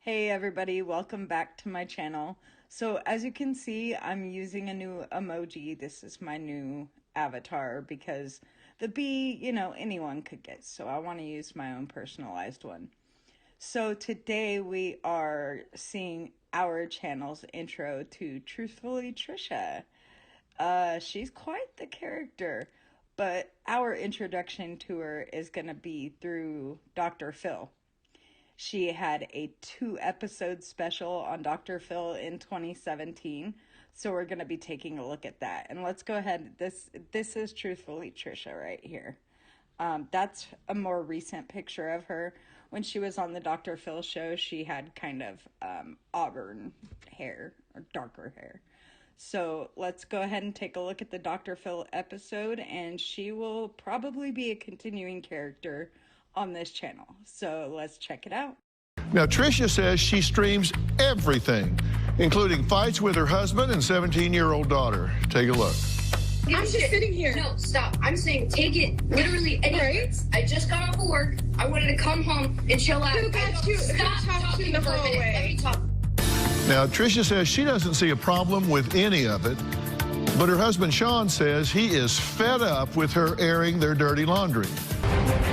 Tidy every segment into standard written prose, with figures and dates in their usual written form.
Hey everybody, welcome back to my channel. So as you can see, I'm using a new emoji. This is my new avatar because the bee, anyone could get. So I want to use my own personalized one. So today we are seeing our channel's intro to Truthfully Trisha. She's quite the character, but our introduction to her is going to be through Dr. Phil. She had a 2-episode special on Dr. Phil in 2017. So we're going to be taking a look at that. And let's go ahead. This is Truthfully Trisha right here. That's a more recent picture of her. When she was on the Dr. Phil show, she had kind of auburn hair or darker hair. So let's go ahead and take a look at the Dr. Phil episode, and she will probably be a continuing character on this channel. So let's check it out. Now, Trisha says she streams everything, including fights with her husband and 17-year-old daughter. Take a look. I'm just sitting here. No, stop. I'm saying take it literally anywhere. Right? I just got off of work. I wanted to come home and chill out. Who got you? Stop talking for a minute. Let me talk. Now, Trisha says she doesn't see a problem with any of it, but her husband, Sean, says he is fed up with her airing their dirty laundry.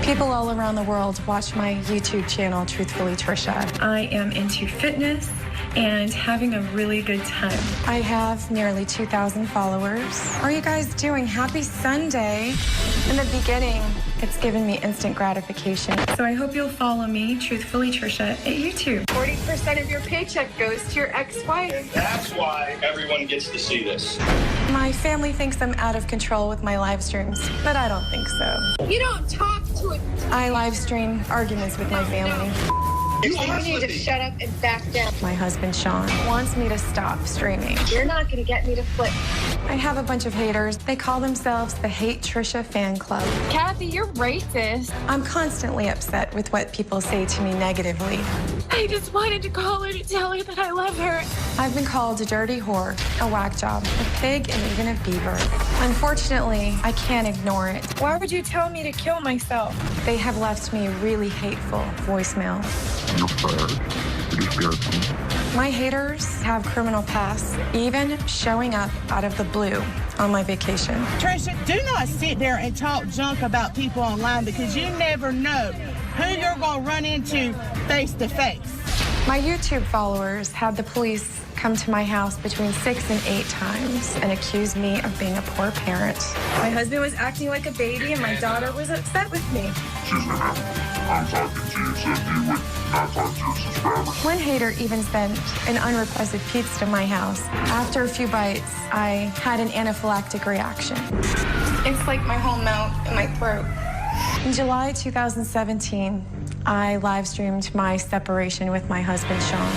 People all around the world watch my YouTube channel, Truthfully Trisha. I am into fitness and having a really good time. I have nearly 2,000 followers. How are you guys doing? Happy Sunday. In the beginning, it's given me instant gratification. So I hope you'll follow me, Truthfully Trisha, at YouTube. 40% of your paycheck goes to your ex-wife. That's why everyone gets to see this. My family thinks I'm out of control with my live streams, but I don't think so. You don't talk to it. I live stream arguments with my family. You need to shut up and back down. My husband, Sean, wants me to stop streaming. You're not going to get me to flip. I have a bunch of haters. They call themselves the Hate Trisha Fan Club. Kathy, you're racist. I'm constantly upset with what people say to me negatively. I just wanted to call her to tell her that I love her. I've been called a dirty whore, a whack job, a pig, and even a beaver. Unfortunately, I can't ignore it. Why would you tell me to kill myself? They have left me a really hateful voicemail. You're fired. It is guaranteed. My haters have criminal pasts, even showing up out of the blue on my vacation. Trisha, do not sit there and talk junk about people online because you never know who you're going to run into face to face. My YouTube followers had the police come to my house between 6 and 8 times and accuse me of being a poor parent. My husband was acting like a baby and my daughter was upset with me. I'm talking to you, so you would not talk to your subscribers. One hater even sent an unrequested pizza to my house. After a few bites, I had an anaphylactic reaction. It's like my whole mouth and my throat. In July 2017, I live streamed my separation with my husband, Sean.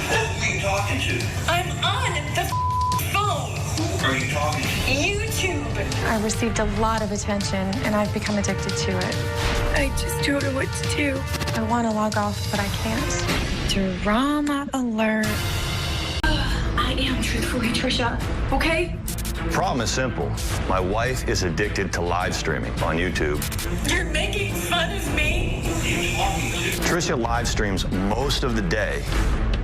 Who are you talking to? I'm on the phone. Who are you talking to? YouTube. I received a lot of attention, and I've become addicted to it. I just don't know what to do. I want to log off, but I can't. Drama alert. I am Truthfully Trisha, okay? Problem is simple. My wife is addicted to live streaming on YouTube. You're making fun of me? Trisha live streams most of the day.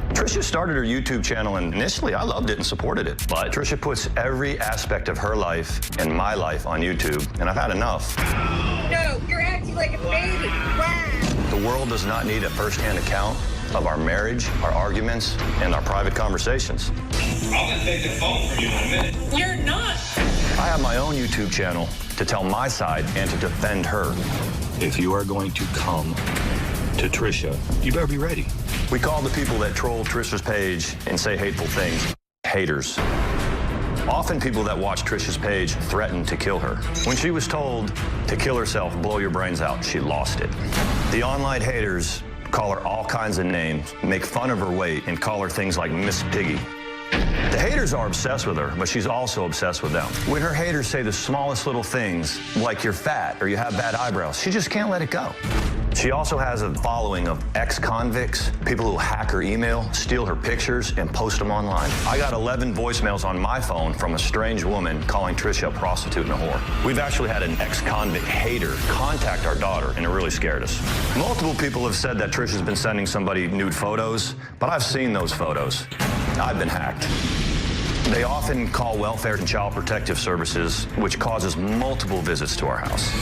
Trisha started her YouTube channel, and initially I loved it and supported it. But Trisha puts every aspect of her life and my life on YouTube, and I've had enough. No, you're acting like a baby. Wow. The world does not need a first-hand account of our marriage, our arguments, and our private conversations. I'm going to take the phone from you in a minute. You're not. I have my own YouTube channel to tell my side and to defend her. If you are going to come to Trisha, you better be ready. We call the people that troll Trisha's page and say hateful things haters. Often people that watch Trisha's page threaten to kill her. When she was told to kill herself, blow your brains out, she lost it. The online haters call her all kinds of names, make fun of her weight, and call her things like Miss Piggy. The haters are obsessed with her, but she's also obsessed with them. When her haters say the smallest little things, like you're fat or you have bad eyebrows, she just can't let it go. She also has a following of ex-convicts, people who hack her email, steal her pictures, and post them online. I got 11 voicemails on my phone from a strange woman calling Trisha a prostitute and a whore. We've actually had an ex-convict hater contact our daughter, and it really scared us. Multiple people have said that Trisha's been sending somebody nude photos, but I've seen those photos. I've been hacked. They often call welfare and child protective services, which causes multiple visits to our house.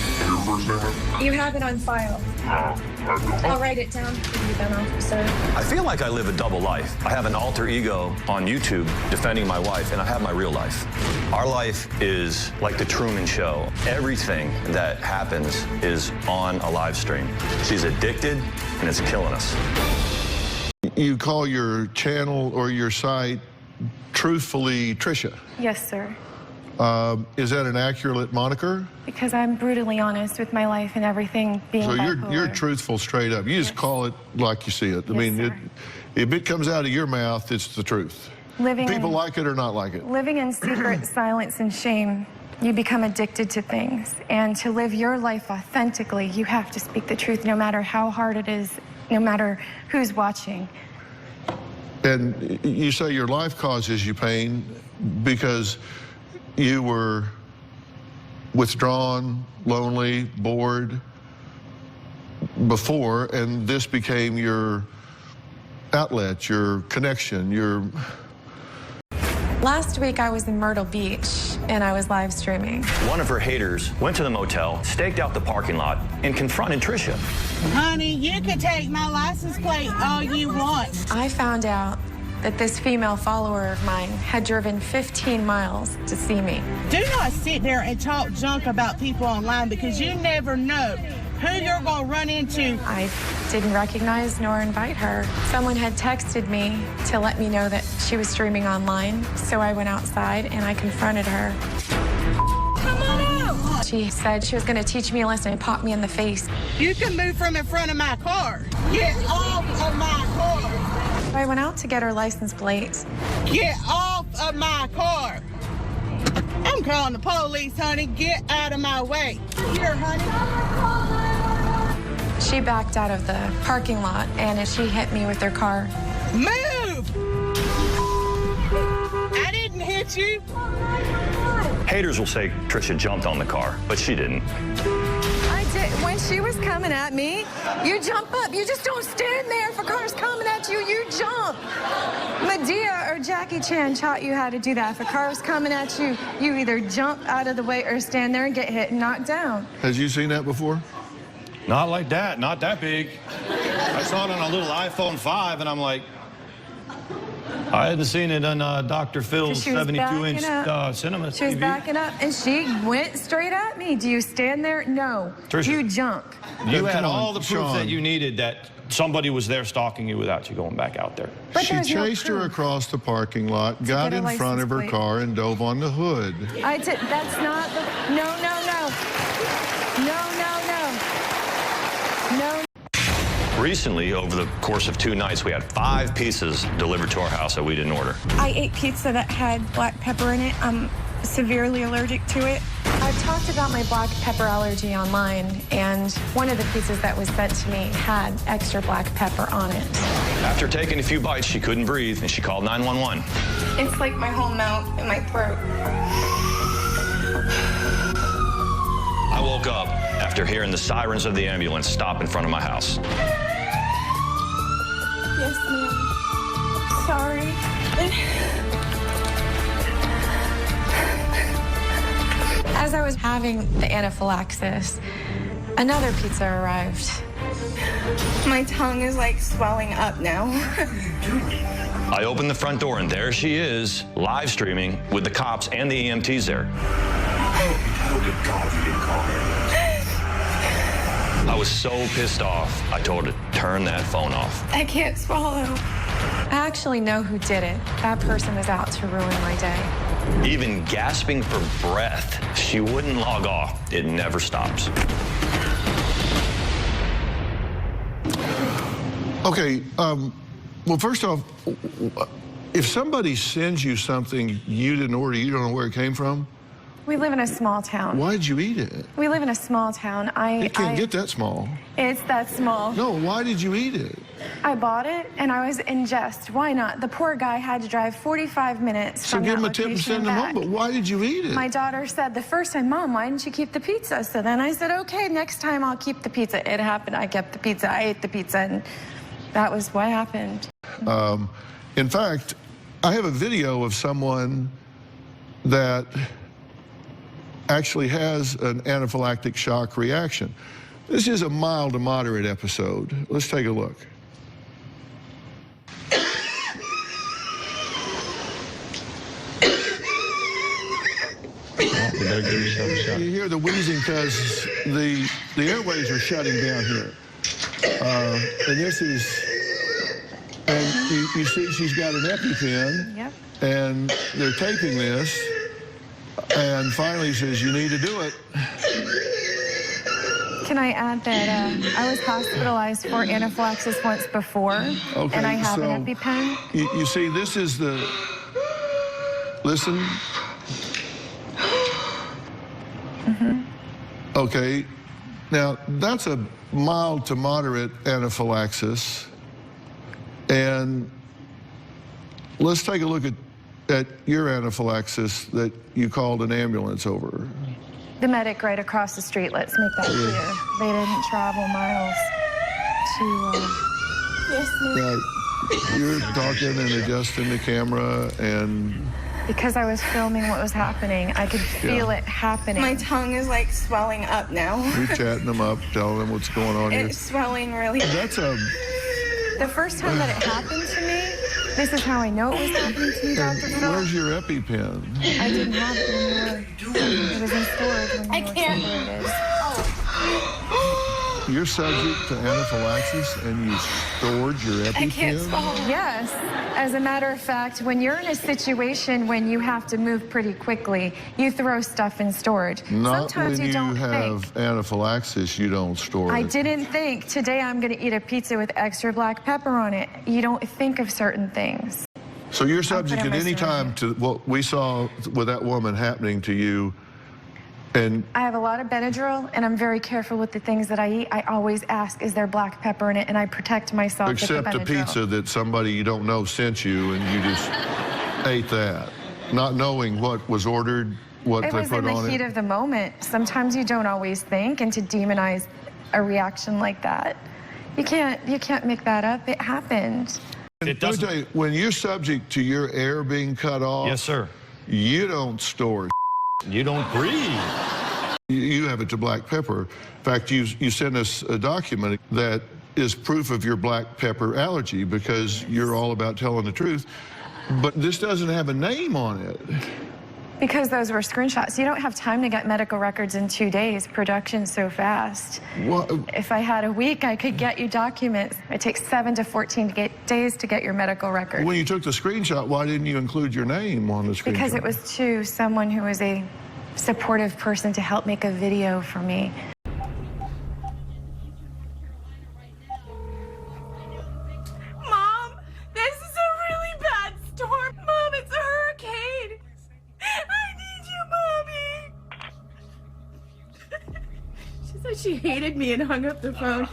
You have it on file. I'll write it down for you then, officer. I feel like I live a double life. I have an alter ego on YouTube defending my wife, and I have my real life. Our life is like the Truman Show. Everything that happens is on a live stream. She's addicted, and it's killing us. You call your channel or your site Truthfully Trisha. Yes, sir. Is that an accurate moniker? Because I'm brutally honest with my life and everything being So bipolar. you're truthful straight up. You just call it like you see it. I Yes, mean, sir. if it comes out of your mouth, it's the truth. People like it or not like it. Living in secret silence and shame, you become addicted to things. And to live your life authentically, you have to speak the truth no matter how hard it is, no matter who's watching. And you say your life causes you pain because you were withdrawn, lonely, bored before, and this became your outlet, your connection, your... Last week I was in Myrtle Beach and I was live streaming. One of her haters went to the motel, staked out the parking lot, and confronted Trisha. Honey, you can take my license plate all you want. I found out that this female follower of mine had driven 15 miles to see me. Do not sit there and talk junk about people online because you never know who you're going to run into. I didn't recognize nor invite her. Someone had texted me to let me know that she was streaming online, so I went outside and I confronted her. Come on out. She said she was going to teach me a lesson and pop me in the face. You can move from in front of my car. Get off of my car. I went out to get her license plates. Get off of my car. I'm calling the police, honey. Get out of my way. Here, honey. She backed out of the parking lot and she hit me with her car. Move! I didn't hit you. Haters will say Trisha jumped on the car, but she didn't. I did. When she was coming at me, you jump up. You just don't stand there. If a car's coming at you, you jump. Medea or Jackie Chan taught you how to do that. If a car's coming at you, you either jump out of the way or stand there and get hit and knocked down. Has you seen that before? Not like that, not that big. I saw it on a little iPhone 5, and I'm like, I hadn't seen it on Dr. Phil's 72-inch cinema She was TV. backing up, and she went straight at me. Do you stand there? No. Trisha. You jump. You Come had on, all the proof Sean. that you needed that somebody was there stalking you without you going back out there. But She there's no chased her proof. across the parking lot, got get a in front of her license plate. car, and dove on the hood. I did. That's not the. No, no, no. No, no, no. No. Recently, over the course of 2 nights, we had 5 pizzas delivered to our house that we didn't order. I ate pizza that had black pepper in it. I'm severely allergic to it. I've talked about my black pepper allergy online, and one of the pizzas that was sent to me had extra black pepper on it. After taking a few bites, she couldn't breathe, and she called 911. It's like my whole mouth and my throat. I woke up after hearing the sirens of the ambulance stop in front of my house. Yes, ma'am. Sorry. As I was having the anaphylaxis, another pizza arrived. My tongue is like swelling up now. I opened the front door, and there she is, live streaming with the cops and the EMTs there. I was so pissed off, I told her to turn that phone off. I can't swallow. I actually know who did it. That person was out to ruin my day. Even gasping for breath, she wouldn't log off. It never stops. Okay, well, first off, If somebody sends you something you didn't order, you don't know where it came from, We live in a small town. why'd you eat it? We live in a small town. It can't get that small. It's that small. No, why did you eat it? I bought it, and I was in jest. Why not? The poor guy had to drive 45 minutes So from give that him a tip and location send him back. home, but why did you eat it? My daughter said the first time, Mom, why didn't you keep the pizza? So then I said, okay, next time I'll keep the pizza. It happened. I kept the pizza. I ate the pizza, and that was what happened. In fact, I have a video of someone that actually has an anaphylactic shock reaction. This is a mild to moderate episode. Let's take a look. You hear the wheezing because the airways are shutting down here. And this is, and you see she's got an EpiPen. Yep. And they're taping this. And finally says, you need to do it. Can I add that I was hospitalized for anaphylaxis once before, Okay, and I have so an EpiPen. You see, this is the, listen. Okay, now that's a mild to moderate anaphylaxis. And let's take a look at your anaphylaxis that you called an ambulance over. The medic right across the street, let's make that clear. They didn't travel miles to, yes, ma'am. Now, you're talking and adjusting the camera, and Because I was filming what was happening, I could feel it happening. My tongue is like swelling up now. you're chatting them up, telling them what's going on here. It's swelling really. That's a, The first time that it happened to me, this is how I know it was happening to me, Dr. Phil. where's your EpiPen? I didn't have it when it was in storage when I you were can't. separated. You're subject to anaphylaxis and you stored your EpiPen? I can't swallow. Yes. As a matter of fact, when you're in a situation when you have to move pretty quickly, you throw stuff in storage. Not Sometimes when you don't have think. anaphylaxis, you don't store I it. didn't think today I'm going to eat a pizza with extra black pepper on it. You don't think of certain things. So you're subject in at my any time to what we saw with that woman happening to you. And I have a lot of Benadryl, and I'm very careful with the things that I eat. I always ask, is there black pepper in it? And I protect myself with except the a Benadryl. pizza that somebody you don't know sent you and you just ate that, not knowing what was ordered, what It they was put in the on heat it. of the moment. Sometimes you don't always think, and to demonize a reaction like that, you can't make that up. It happened. And It let me doesn't- tell you, when you're subject to your air being cut off, Yes, sir. you don't store. You don't breathe. You have it to black pepper. In fact, you sent us a document that is proof of your black pepper allergy because you're all about telling the truth. But this doesn't have a name on it. Because those were screenshots. You don't have time to get medical records in 2 days. Production's so fast. What? If I had a week, I could get you documents. It takes 7 to 14 days to get your medical record. When you took the screenshot, why didn't you include your name on the screenshot? Because it was to someone who was a supportive person to help make a video for me. Mom, this is a really bad storm. Mom, it's a hurricane. I need you, Mommy. She said she hated me and hung up the phone.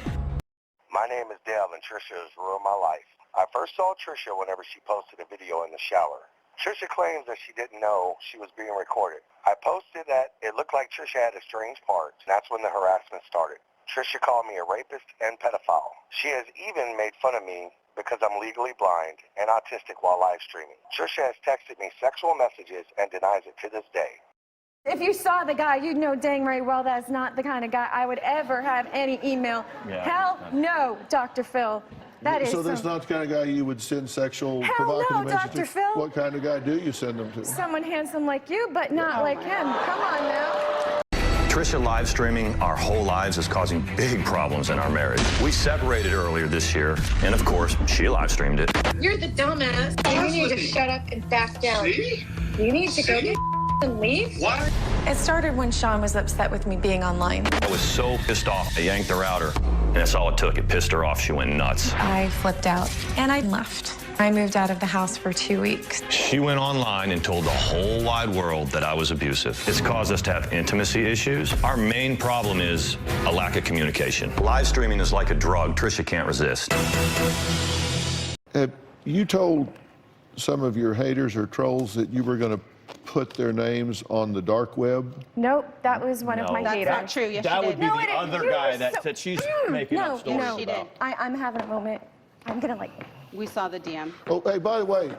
My name is Dale, and Trisha has ruined my life. I first saw Trisha whenever she posted a video in the shower. Trisha claims that she didn't know she was being recorded. I posted that it looked like Trisha had a strange part, and that's when the harassment started. Trisha called me a rapist and pedophile. She has even made fun of me because I'm legally blind and autistic while live streaming. Trisha has texted me sexual messages and denies it to this day. If you saw the guy, you'd know dang right well that's not the kind of guy I would ever have any email. Yeah. Hell no, Dr. Phil. That is so that's some- not the kind of guy you would send sexual Hell provocative no, messages Dr. to? Phil. What kind of guy do you send them to? someone handsome like you, but not like him. Come on now. Trisha live streaming our whole lives is causing big problems in our marriage. We separated earlier this year, and of course, she live streamed it. You're the dumbass. You need to shut up and back down. See? You need to go get and leave. What? It started when Sean was upset with me being online. I was so pissed off, I yanked the router, and that's all it took. It pissed her off. She went nuts. I flipped out and I left. I moved out of the house for 2 weeks. She went online and told the whole wide world that I was abusive. It's caused us to have intimacy issues. Our main problem is a lack of communication. Live streaming is like a drug Trisha can't resist. Have you told some of your haters or trolls that you were going to put their names on the dark web? Nope, that was one of my haters. That's not true. Yes, That she would did. be the other guy that said she's making up stories No, She did. about. I'm having a moment. I'm gonna like. We saw the DM. Oh, hey, by the way,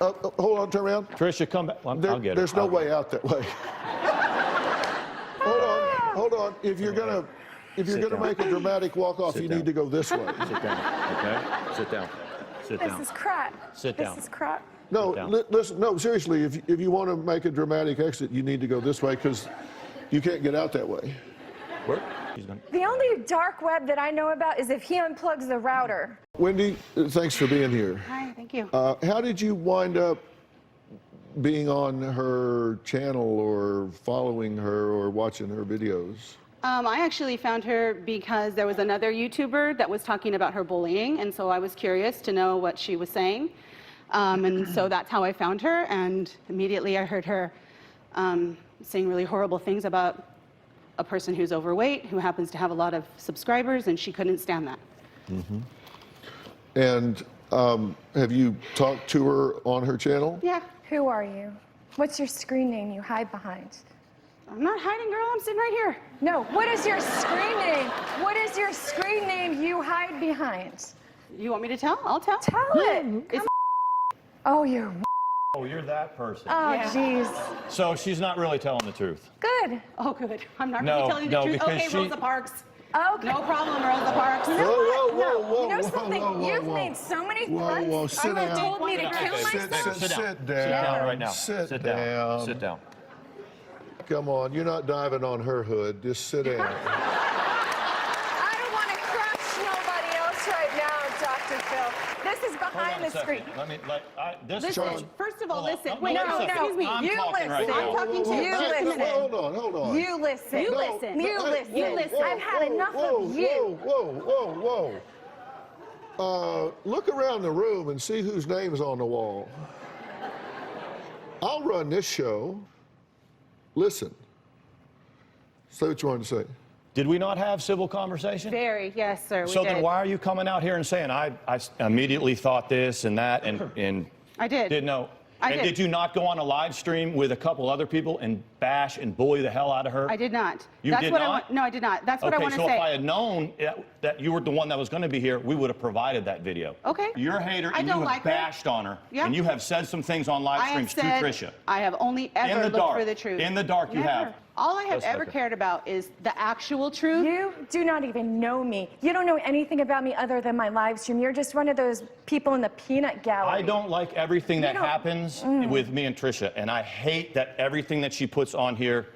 hold on, turn around. Trisha, come back. I'll get her. There's no way out that way. Hold on. If you're gonna make a dramatic walk off, you need to go this way. Sit down, okay? Sit down. Sit down. This is crap. Sit down. This is crap. No, down. listen. No, seriously. If you want to make a dramatic exit, you need to go this way because you can't get out that way. Where? She's gonna... The only dark web that I know about is if he unplugs the router. Wendy, thanks for being here. Hi, thank you. How did you wind up being on her channel or following her or watching her videos? I actually found her because there was another YouTuber that was talking about her bullying, and so I was curious to know what she was saying. And so that's how I found her, and immediately I heard her saying really horrible things about a person who's overweight, who happens to have a lot of subscribers, and she couldn't stand that. Mm-hmm. And have you talked to her on her channel? Yeah. Who are you? What's your screen name you hide behind? I'm not hiding, girl. I'm sitting right here. No, what is your screen name? What is your screen name you hide behind? You want me to tell? I'll tell. Tell it. It's Oh, you're. Oh, you're that person. Oh, jeez. So she's not really telling the truth. Good. Oh, good. I'm not No, really telling you no, the truth. because Okay, she- Rosa Parks. Okay. No problem, Rosa Parks. You know Whoa, what? whoa, No. whoa, You know whoa, something? whoa, whoa, You've whoa. made so many Whoa, whoa, threats. sit down. Told me to Okay, kill sit, myself. Sit down. Sit down. Sit down right now. Sit down. down. Sit down. Come on, you're not diving on her hood. Just sit down. I don't want to crush nobody else right now, Dr. Phil. This is Hold behind on the a second. screen. Let me, this Listen, Sean, first of all, hold on. listen. No, Wait, wait a no, second. excuse me. I'm You talking right listen. now. I'm talking to You you. Just a listen. minute. Hold on. You listen. You No, listen. You listen. You listen. I've had enough of you. Whoa. Look around the room and see whose name's on the wall. I'll run this show. Listen. Say what you wanted to say. Did we not have civil conversation? Very, yes, sir. We So did. then why are you coming out here and saying, I immediately thought this and that and I did. didn't know? I And did. did you not go on a live stream with a couple other people and bash and bully the hell out of her? I did not. You That's did what not? I want. No, I did not. That's what I Okay, want to so say. if I had known that you were the one that was going to be here, we would have provided that video. Okay. You're a hater I and you don't have like her. bashed on her. Yeah. And you have said some things on live I have streams said to Trisha. I have only ever In the looked dark. for the truth. In the dark you Never. have. All I have Just ever okay. cared about is the actual truth. You do not even know me. You don't know anything about me other than my live stream. You're just one of those people in the peanut gallery. I don't like everything that don't- happens with me and Trisha, and I hate that everything that she puts on here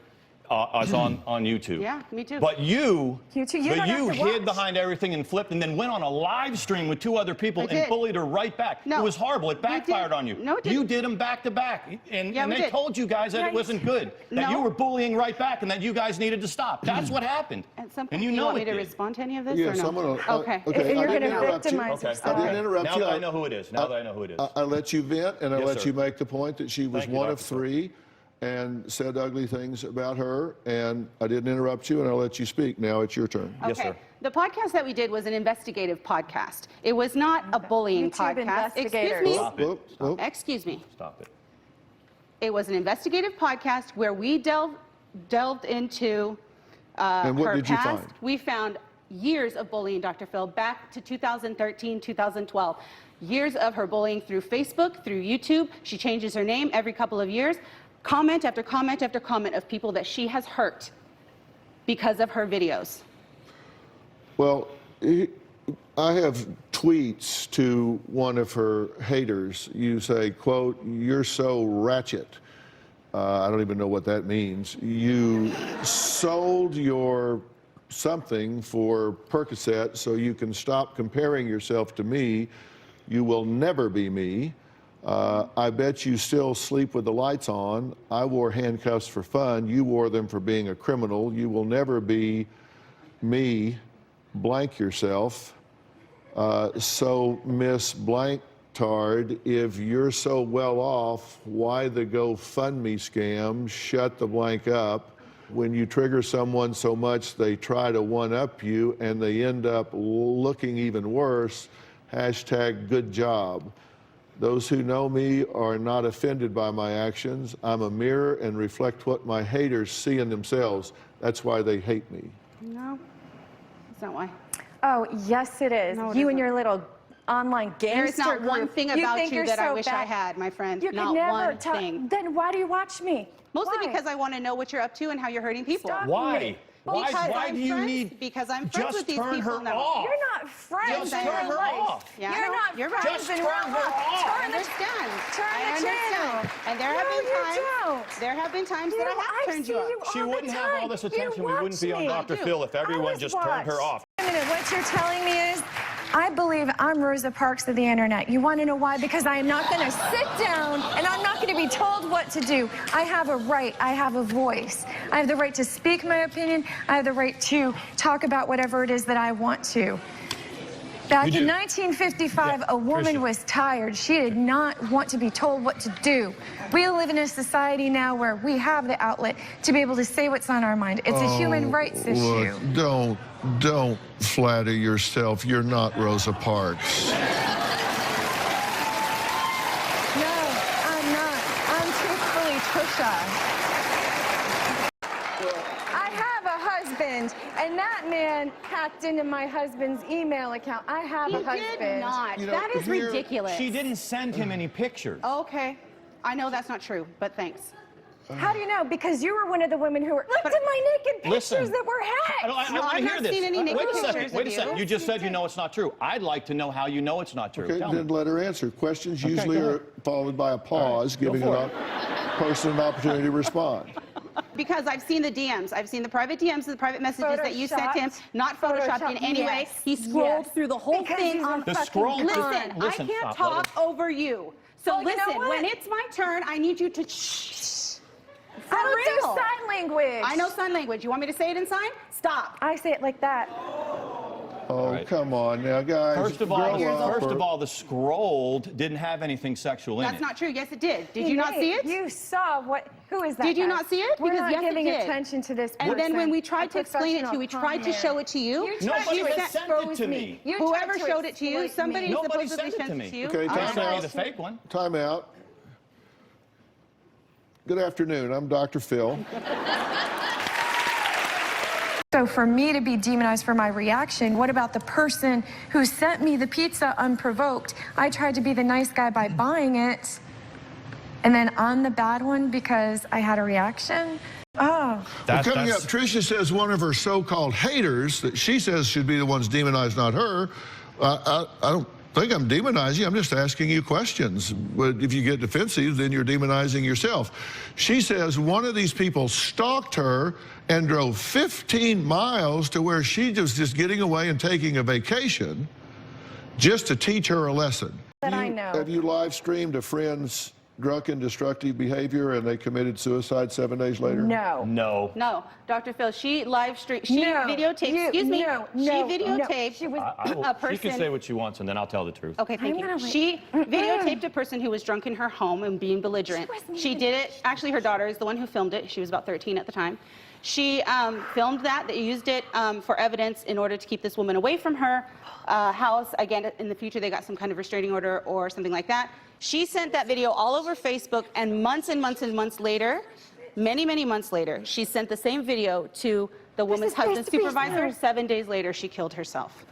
is on YouTube. Yeah, me too. But you You too. You don't have to hid watch. behind everything and flipped, and then went on a live stream with two other people I and did. bullied her right back. No. It was horrible. It You backfired did. on you. No, it didn't. You did them back to back, and, Yeah, and we they did. told you guys that Yeah, it wasn't good. That No. you were bullying right back, and that you guys needed to stop. That's what happened. At some point, and you do you know want me it to did. respond to any of this Yes, or no? I'm gonna. Okay. Okay. And I you're didn't gonna interrupt you. victimize Okay. yourself. I didn't interrupt Now you. that I know who it is. Now that I know who it is. I let you vent, and I Yes, let sir. you make the point that she was Thank you, one of Dr. Phil. three and said ugly things about her, and I didn't interrupt you, and I let you speak. Now it's your turn. Yes, Okay. sir. The podcast that we did was an investigative podcast. It was not a bullying YouTube podcast. investigators. Excuse me. Stop it. Whoop. Excuse me. Stop it. It was an investigative podcast where we delved into And what her did you past. find? We found years of bullying, Dr. Phil, back to 2013, 2012. Years of her bullying through Facebook, through YouTube. She changes her name every couple of years. Comment after comment after comment of people that she has hurt because of her videos. Well, I have tweets to one of her haters. You say, quote, "You're so ratchet." I don't even know what that means. You sold your something for Percocet so you can stop comparing yourself to me. You will never be me. I bet you still sleep with the lights on. I wore handcuffs for fun. You wore them for being a criminal. You will never be me. Blank yourself. So Miss Blank tard. If you're so well off, why the GoFundMe scam? Shut the blank up. When you trigger someone so much, they try to one-up you and they end up looking even worse. Hashtag good job. Those who know me are not offended by my actions. I'm a mirror and reflect what my haters see in themselves. That's why they hate me. No, that's not why. Oh, yes, it is. No, it You isn't. and your little online gangster There is not one group. thing You about think you you're that I so wish I bad. had, my friend. You Not could never one tell. thing. Then why do you watch me? Mostly Why? because I want to know what you're up to and how you're hurting people. Stop Why? me. Why I'm do you friends- need... Because I'm friends Just with these turn people her now. off. You're not friends. Just in turn real her life. off. Yeah, I You're know. not You're right. friends Just in turn real her life. off. I Turn the understand. Turn I the channel. understand. And there have No, been you times. don't. There have been times that I have turned you see off. you She all the wouldn't have all time. this You attention. We wouldn't be on watch Dr. me. Phil if everyone just turned her off. Wait a minute, what you're telling me is, I believe I'm Rosa Parks of the internet. You want to know why? Because I am not going to sit down and I'm not going to be told what to do. I have a right. I have a voice. I have the right to speak my opinion. I have the right to talk about whatever it is that I want to. Back in 1955, a woman was tired. She did not want to be told what to do. We live in a society now where we have the outlet to be able to say what's on our mind. It's a human rights issue. Look, don't flatter yourself. You're not Rosa Parks. No, I'm not. I'm Truthfully Trisha. I have a husband, and that man hacked into my husband's email account. I have a husband. He did not. You know, That is here- ridiculous. She didn't send him any pictures. Okay. I know that's not true, but thanks. How do you know? Because you were one of the women who were looked at my naked pictures Listen, that were hacked. I want No, to I've hear not this. seen any naked Wait a second. pictures Wait a of second. you. You just said you know it's not true. I'd like to know how you know it's not true. Okay, Tell me. then let her answer. Questions Okay, usually go are ahead. followed by a pause, Go giving for a person an opportunity to respond. Because I've seen the DMs. I've seen the private DMs and the private messages that you sent him. Not photoshopped in any way. Yes. He scrolled Yes. through the whole Because thing he's a on The fucking scroll- con. Listen, Listen, I can't stop. Let talk over you. So Well, you know listen, what? when it's my turn, I need you to shh. For I don't real. do sign language. I know sign language. You want me to say it in sign? Stop. I say it like that. Oh, right. come on now, guys. First of all, grow up, first or- of all, the scrolled didn't have anything sexual in That's it. not true. Yes, it did. Did you not see it? You saw what? Who is that? Did you guy? not see it? We're Because not yes, it giving did. attention to this. And then when we tried a to explain it to you, professional we tried to con show man. it to you. You tried Nobody to has sent it expose to me. me. You Whoever tried to showed it to you, exploit somebody me. Nobody supposedly sent it to sent me. it to you. Okay, You time sent me out. the fake one. Time out. Good afternoon. I'm Dr. Phil. So for me to be demonized for my reaction, what about the person who sent me the pizza unprovoked? I tried to be the nice guy by buying it, and then I'm the bad one because I had a reaction? Oh. Well, coming up, Trisha says one of her so-called haters that she says should be the ones demonized, not her. I don't think I'm demonizing. I'm just asking you questions. But if you get defensive, then you're demonizing yourself. She says one of these people stalked her and drove 15 miles to where she was just getting away and taking a vacation just to teach her a lesson. But I know. Have you live streamed a friend's drunken, destructive behavior and they committed suicide 7 days later? No. No. No, Dr. Phil, she live streamed, she No. videotaped, excuse me, No. she No. videotaped She was. a person. She can say what she wants, and then I'll tell the truth. Okay, thank I'm you. gonna wait. She videotaped a person who was drunk in her home and being belligerent. She did it, actually her daughter is the one who filmed it. She was about 13 at the time. She filmed that, they used it for evidence in order to keep this woman away from her house. Again, in the future, they got some kind of restraining order or something like that. She sent that video all over Facebook, and months and months and months later, many, many months later, she sent the same video to the woman's husband's supervisor. 7 days later, she killed herself.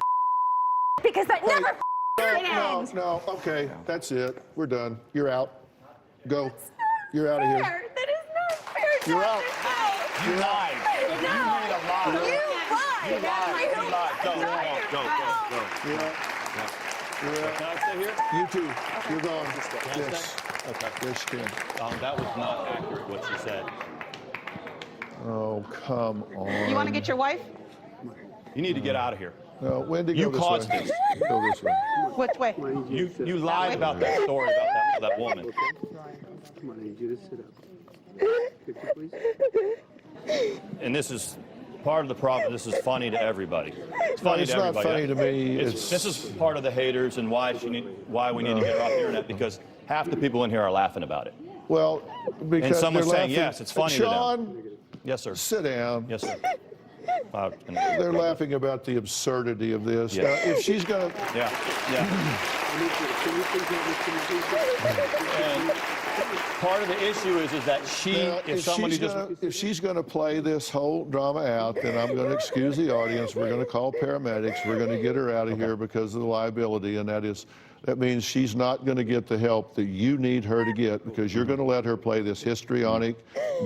Because that never happened. No, okay, that's it. We're done. You're out. Go. You're out of here. Fair. That is not fair. You're out. You lied. No. You made a lie. You lied. You lied. You lied. Go, go, go. You're out. You're out. Can I stay here? You too. You're gone. Can I Yes. stay? Okay. Yes, you can. That was not accurate, what she said. Oh, come on. You want to get your wife? You need to get out of here. No, Wendy, You go this caused way. this. Go this way. Which way? You lied about that story about that woman. Come on, I need you to sit up. Could you please? And this is part of the problem. This is funny to everybody. It's funny it's to everybody. not funny to me. This is part of the haters and why we need to get her off the internet, because half the people in here are laughing about it. Well, because and someone's they're saying, laughing. yes, it's funny Sean, to them. Yes, sir. sit down. Yes, sir. They're laughing about the absurdity of this. Yes. Now, if she's going to... Yeah, and part of the issue is that if she's going to play this whole drama out, then I'm going to excuse the audience. We're going to call paramedics. We're going to get her out of here because of the liability, and that means she's not going to get the help that you need her to get, because you're going to let her play this histrionic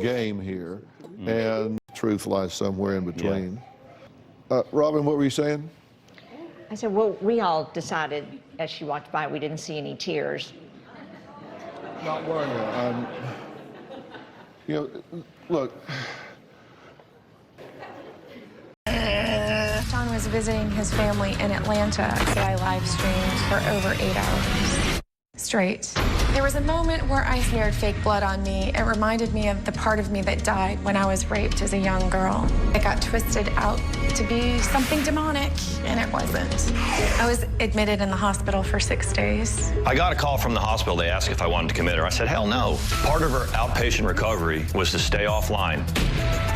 game here, and truth lies somewhere in between. Robin, what were you saying? I said, well, we all decided as she walked by we didn't see any tears. Not worrying. You know, look. John was visiting his family in Atlanta, so I live streamed for over 8 hours straight. There was a moment where I smeared fake blood on me. It reminded me of the part of me that died when I was raped as a young girl. It got twisted out to be something demonic, and it wasn't. I was admitted in the hospital for 6 days. I got a call from the hospital. They asked if I wanted to commit her. I said, hell no. Part of her outpatient recovery was to stay offline.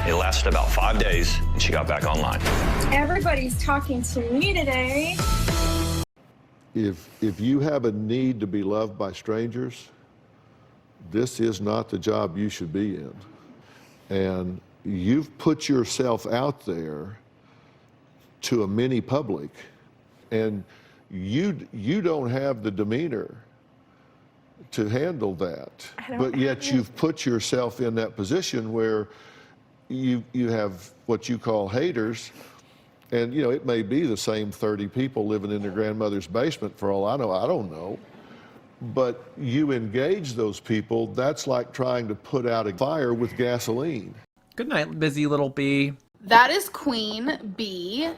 It lasted about 5 days, and she got back online. Everybody's talking to me today. If you have a need to be loved by strangers, this is not the job you should be in. And you've put yourself out there to a mini public, and you don't have the demeanor to handle that. But yet you've put yourself in that position where you have what you call haters. And, you know, it may be the same 30 people living in their grandmother's basement for all I know. I don't know. But you engage those people, that's like trying to put out a fire with gasoline. Good night, busy little bee. That is Queen Bee